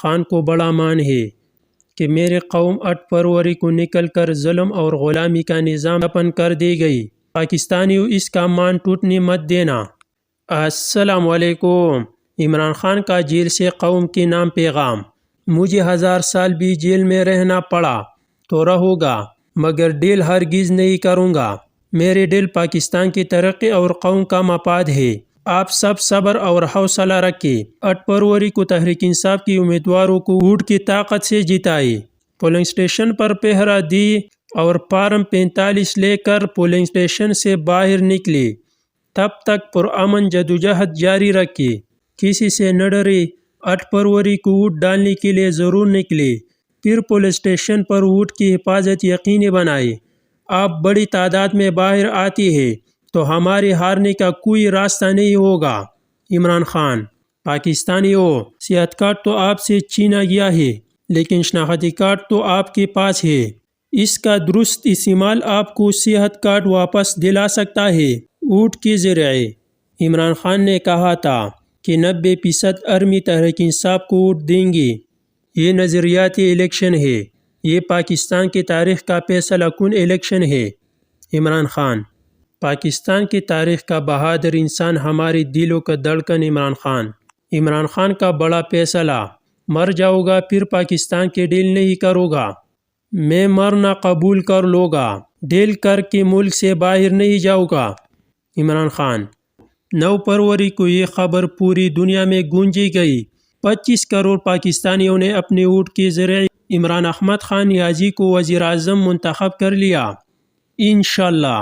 خان کو بڑا مان ہے کہ میرے قوم 8 فروری کو نکل کر ظلم اور غلامی کا نظام اپن کر دی گئی۔ پاکستانیوں اس کا مان ٹوٹنے مت دینا۔ السلام علیکم۔ عمران خان کا جیل سے قوم کے نام پیغام۔ مجھے 1000 سال بھی جیل میں رہنا پڑا تو رہوں گا، مگر ڈیل ہرگز نہیں کروں گا۔ میرے ڈیل پاکستان کی ترقی اور قوم کا مفاد ہے۔ آپ سب صبر اور حوصلہ رکھیں۔ 8 فروری کو تحریک انصاف کی امیدواروں کو ووٹ کی طاقت سے جتائیں۔ پولنگ اسٹیشن پر پہرا دی اور فارم 45 لے کر پولنگ اسٹیشن سے باہر نکلے۔ تب تک پرامن جدوجہد جاری رکھیں۔ کسی سے نہ ڈرے۔ 8 فروری کو ووٹ ڈالنے کے لیے ضرور نکلے۔ پھر پولیس اسٹیشن پر ووٹ کی حفاظت یقینی بنائیں۔ آپ بڑی تعداد میں باہر آتی ہے تو ہمارے ہارنے کا کوئی راستہ نہیں ہوگا۔ عمران خان۔ پاکستانیوں، صحت کارڈ تو آپ سے چھینا گیا ہے، لیکن شناختی کارڈ تو آپ کے پاس ہے۔ اس کا درست استعمال آپ کو صحت کارڈ واپس دلا سکتا ہے، ووٹ کے ذریعے۔ عمران خان نے کہا تھا کہ 90% عرمی تحریک انصاف کو ووٹ دیں گے۔ یہ نظریاتی الیکشن ہے۔ یہ پاکستان کی تاریخ کا فیصلہ کن الیکشن ہے۔ عمران خان۔ پاکستان کی تاریخ کا بہادر انسان، ہمارے دلوں کا دھڑکن عمران خان۔ عمران خان کا بڑا فیصلہ، مر جاؤ گا پھر پاکستان کے ڈیل نہیں کرو گا۔ میں مرنا قبول کر لوں گا، ڈیل کر کے ملک سے باہر نہیں جاؤں گا۔ عمران خان۔ 9 فروری کو یہ خبر پوری دنیا میں گونجی گئی۔ 25 کروڑ پاکستانیوں نے اپنے ووٹ کے ذریعے عمران احمد خان نیازی کو وزیر اعظم منتخب کر لیا۔ انشاءاللہ۔